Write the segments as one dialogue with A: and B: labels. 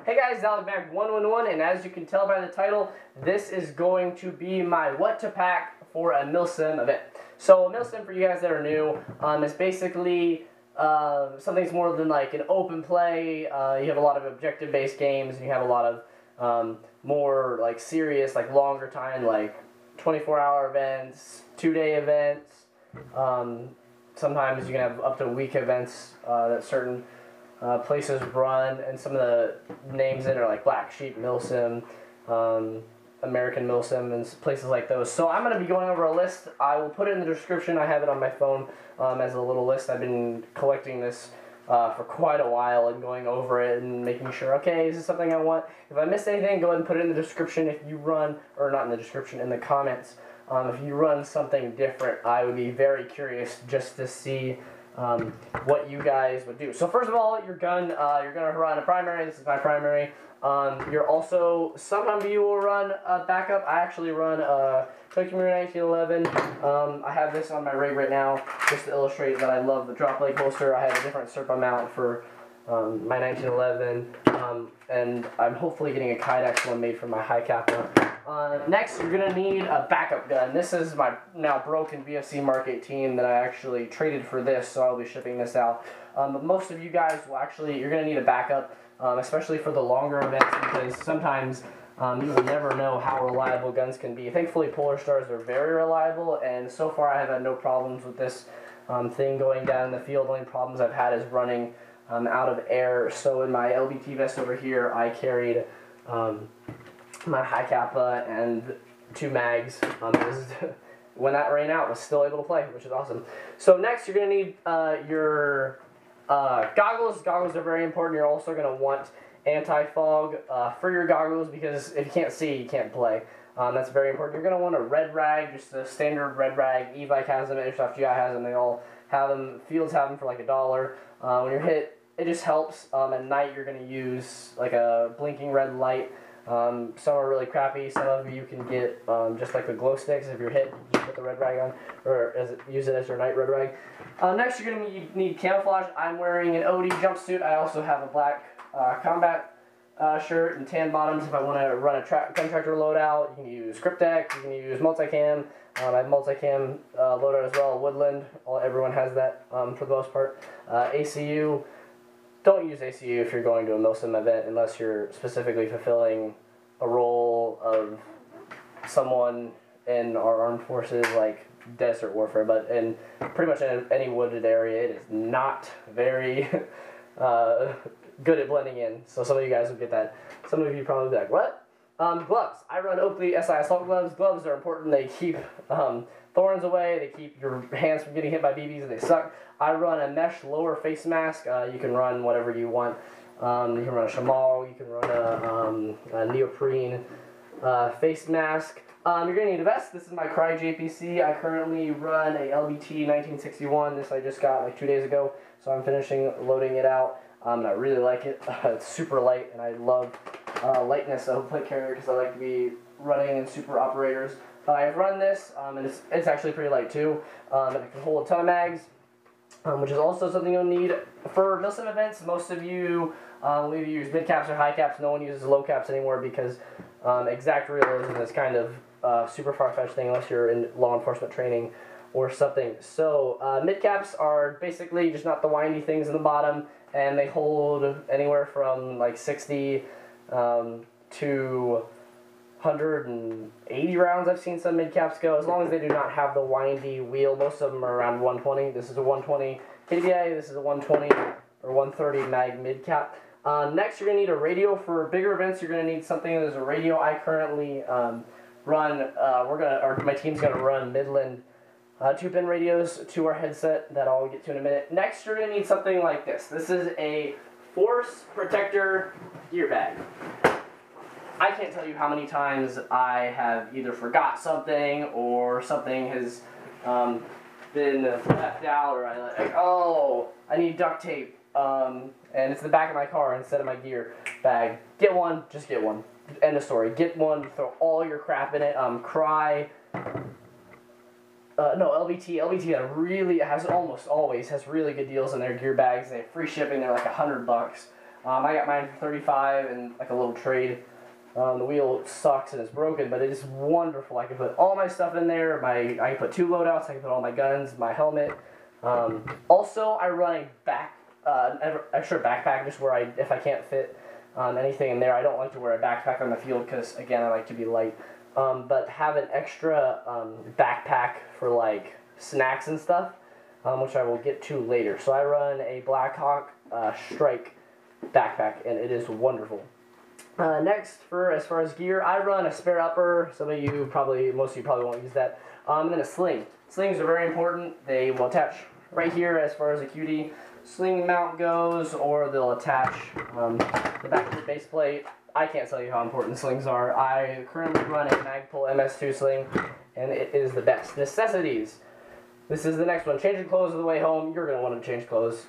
A: Hey guys, Alex back 111, and as you can tell by the title, this is going to be my what to pack for a Milsim event. So a Milsim, for you guys that are new, is basically something's more than like an open play. You have a lot of objective-based games, and you have a lot of more like serious, like longer time, like 24-hour events, 2-day events. Sometimes you can have up to week events that certain places run, and some of the names in are like Black Sheep Milsim, American Milsim, and places like those. So I'm going to be going over a list. I will put it in the description. I have it on my phone as a little list. I've been collecting this for quite a while and going over it and making sure, okay, is this something I want? If I missed anything, go ahead and put it in the description. If you run, or not in the description, in the comments, if you run something different, I would be very curious just to see what you guys would do. So first of all, your gun, you're going to run a primary. This is my primary. You're also, some of you will run a backup. I actually run a Tokyo 1911. I have this on my rig right now just to illustrate that I love the drop leg holster. I have a different Serpa mount for my 1911, and I'm hopefully getting a Kydex one made for my high Kappa. Next, you're going to need a backup gun. This is my now broken VFC Mark 18 that I actually traded for this, so I'll be shipping this out. But most of you guys will actually, you're going to need a backup, especially for the longer events, because sometimes you will never know how reliable guns can be. Thankfully, Polar Stars are very reliable, and so far I have had no problems with this thing going down in the field. The only problems I've had is running out of air. So in my LBT vest over here, I carried my high Kappa and 2 mags. When that ran out, I was still able to play, which is awesome. So next, you're going to need your goggles. Goggles are very important. You're also going to want anti-fog for your goggles, because if you can't see, you can't play. That's very important. You're going to want a red rag, just a standard red rag. Ifak has them, Airsoft GI has them. They all have them. Fields have them for like $1. When you're hit, it just helps. At night, you're going to use like a blinking red light. Some are really crappy. Some of you can get just like the glow sticks. If you're hit, you put the red rag on, or use it as your night red rag. Next, you're going to need camouflage. I'm wearing an OD jumpsuit. I also have a black combat shirt and tan bottoms. If I want to run a gun tractor loadout, you can use Cryptek. You can use multicam. I have multicam loadout as well. Woodland. Everyone has that for the most part. ACU. Don't use ACU if you're going to a Milsim event unless you're specifically fulfilling a role of someone in our armed forces, like desert warfare. But in pretty much in any wooded area, it is not very good at blending in. So some of you guys will get that. Some of you probably be like, what? Gloves. I run Oakley SI assault gloves. Gloves are important. They keep thorns away. They keep your hands from getting hit by BBs, and they suck. I run a mesh lower face mask. You can run whatever you want. You can run a shemag. You can run a neoprene face mask. You're going to need a vest. This is my Cry JPC. I currently run a LBT 1961. This I just got like 2 days ago, so I'm finishing loading it out. And I really like it. It's super light, and I love lightness of a plate carrier because I like to be running in super operators. I've run this, and it's actually pretty light too. And it can hold a ton of mags, which is also something you'll need for Milsim events. Most of you will either use mid caps or high caps. No one uses low caps anymore because exact realism is kind of super far-fetched thing unless you're in law enforcement training or something. So mid caps are basically just not the windy things in the bottom, and they hold anywhere from like 60 to 180 rounds. I've seen some mid caps go, as long as they do not have the windy wheel. Most of them are around 120. This is a 120 KDA. This is a 120 or 130 mag mid cap. Next, you're going to need a radio for bigger events. You're going to need something that is a radio. I currently run. My team's going to run Midland 2-pin radios to our headset that I'll get to in a minute. Next, you're going to need something like this. This is a force protector gear bag. I can't tell you how many times I have either forgot something or something has been left out, or I need duct tape, and it's the back of my car instead of my gear bag. Get one, just get one. End of story. Get one, throw all your crap in it. Cry. No, LBT has almost always has really good deals in their gear bags. They have free shipping. They're like $100. I got mine for 35 and like a little trade. The wheel sucks and it's broken, but it is wonderful. I can put all my stuff in there. I can put 2 loadouts. I can put all my guns, my helmet. Also, I run a extra backpack just where if I can't fit anything in there. I don't like to wear a backpack on the field because, again, I like to be light. But have an extra backpack for like snacks and stuff, which I will get to later. So I run a Blackhawk Strike backpack, and it is wonderful. Next, as far as gear, I run a spare upper. Most of you probably won't use that. And then a sling. Slings are very important. They will attach right here as far as a QD sling mount goes, or they'll attach the back of the base plate. I can't tell you how important slings are. I currently run a Magpul MS2 sling, and it is the best. Necessities. This is the next one. Changing clothes on the way home. You're going to want to change clothes.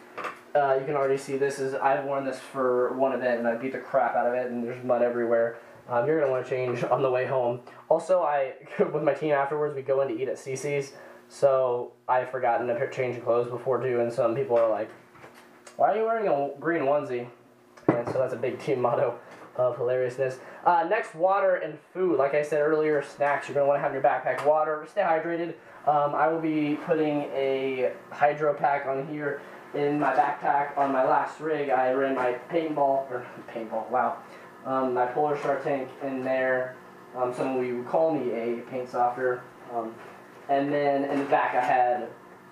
A: You can already see I've worn this for one event and I beat the crap out of it and there's mud everywhere. You're going to want to change on the way home. Also, with my team afterwards, we go in to eat at CC's, so I've forgotten to change clothes before too, and some people are like, why are you wearing a green onesie? And so that's a big team motto of hilariousness. Next, water and food. Like I said earlier, snacks. You're going to want to have in your backpack water. Stay hydrated. I will be putting a hydro pack on here. In my backpack on my last rig, I ran my my Polar Star tank in there. Some of you would call me a paint softer. And then in the back I had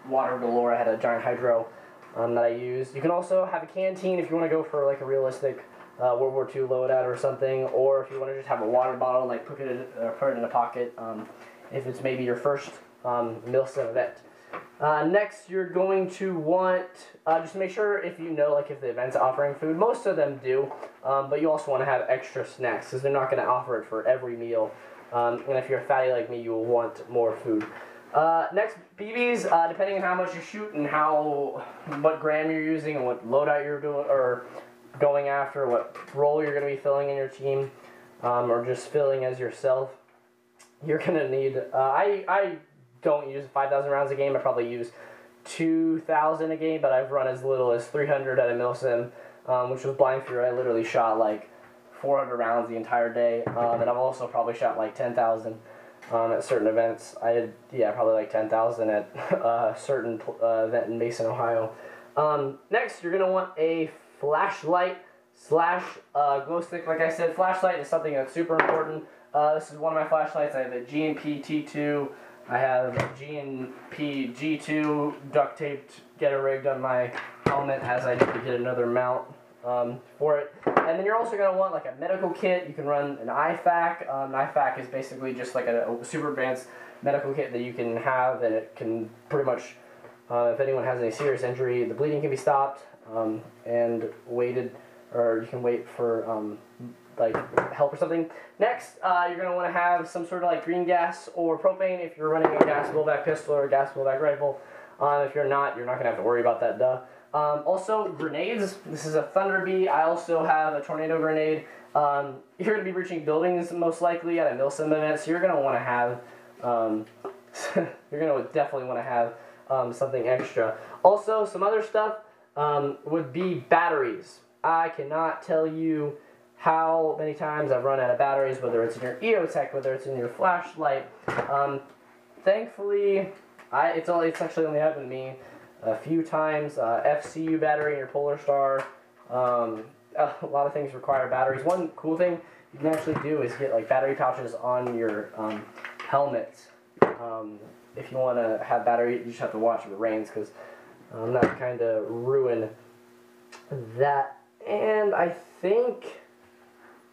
A: water galore. I had a giant hydro that I used. You can also have a canteen if you want to go for like a realistic World War II loadout or something, or if you want to just have a water bottle, like put it in a pocket if it's maybe your first Milsim event. Next, you're going to want, just make sure if you know, like if the event's offering food, most of them do, but you also want to have extra snacks because they're not going to offer it for every meal. And if you're fatty like me, you will want more food. Next, BBs, depending on how much you shoot and what gram you're using and what loadout you're doing or going after, what role you're going to be filling in your team, or just filling as yourself, you're going to need, I don't use 5,000 rounds a game. I probably use 2,000 a game, but I've run as little as 300 at a Milsim, which was blind fury. I literally shot like 400 rounds the entire day, and I've also probably shot like 10,000 at certain events. I had, probably like 10,000 at a certain event in Mason, Ohio. Next, you're going to want a flashlight / glow stick. Like I said, flashlight is something that's super important. This is one of my flashlights. I have a G&P T2. I have G&P G2 duct taped, get it rigged on my helmet as I need to get another mount for it. And then you're also going to want like a medical kit. You can run an Ifak. An Ifak is basically just like a super advanced medical kit that you can have, and it can pretty much, if anyone has any serious injury, the bleeding can be stopped and waited, or you can wait for like help or something. Next, you're going to want to have some sort of like green gas or propane if you're running a gas blowback pistol or a gas blowback rifle. If you're not going to have to worry about that, duh. Also, grenades. This is a Thunder Bee. I also have a tornado grenade. You're going to be breaching buildings most likely at a Milsim event, so you're going to want to have, you're going to definitely want to have something extra. Also, some other stuff would be batteries. I cannot tell you how many times I've run out of batteries, whether it's in your EOTech, whether it's in your flashlight. Thankfully, it's actually only happened to me a few times. FCU battery in your Polar Star. A lot of things require batteries. One cool thing you can actually do is get like battery pouches on your helmets. If you want to have battery, you just have to watch if it rains, because that kind of ruin that. And I think,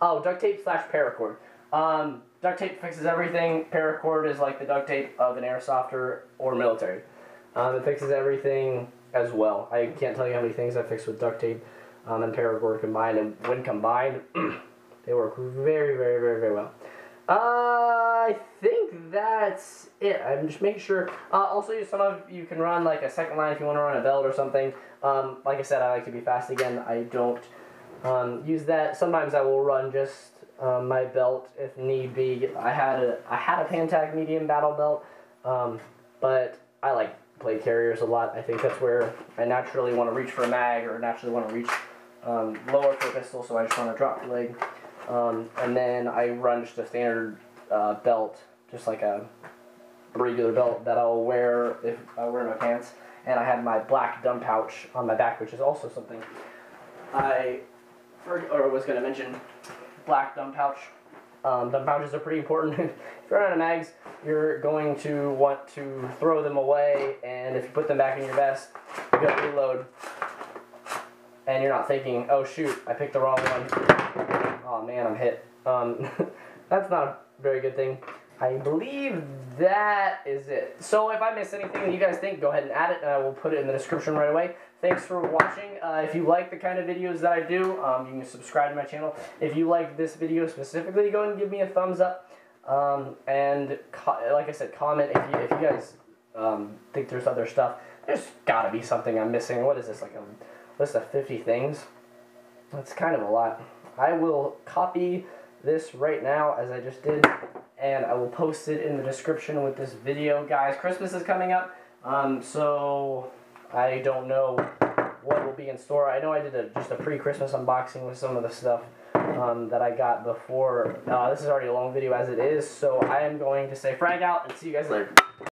A: duct tape / paracord. Duct tape fixes everything. Paracord is like the duct tape of an Airsofter or military. It fixes everything as well. I can't tell you how many things I fixed with duct tape and Paracord combined, and when combined, they work very, very, very, very well. I think that's it. I'm just making sure. Also, some of you can run like a second line if you want to run a belt or something. Like I said, I like to be fast again. I don't use that. Sometimes I will run just my belt if need be. I had a Pantac medium battle belt, but I like plate carriers a lot. I think that's where I naturally want to reach for a mag, or naturally want to reach lower for a pistol, so I just run a drop leg. And then I run just a standard belt, just like a regular belt that I'll wear if I wear my pants. And I have my black dump pouch on my back, which is also something I was going to mention. Black dump pouch. Dump pouches are pretty important. If you're out of mags, you're going to want to throw them away, and if you put them back in your vest, you gotta reload. And you're not thinking, oh shoot, I picked the wrong one. Oh man, I'm hit. That's not a very good thing. I believe that is it. So if I miss anything that you guys think, go ahead and add it, and I will put it in the description right away. Thanks for watching. If you like the kind of videos that I do, you can subscribe to my channel. If you like this video specifically, go ahead and give me a thumbs up. And like I said, comment if you guys think there's other stuff. There's gotta be something I'm missing. What is this, like a list of 50 things? That's kind of a lot. I will copy this right now, as I just did, and I will post it in the description with this video. Guys, Christmas is coming up, so I don't know what will be in store. I know I did just a pre-Christmas unboxing with some of the stuff that I got before. This is already a long video as it is, so I am going to say frag out and see you guys later.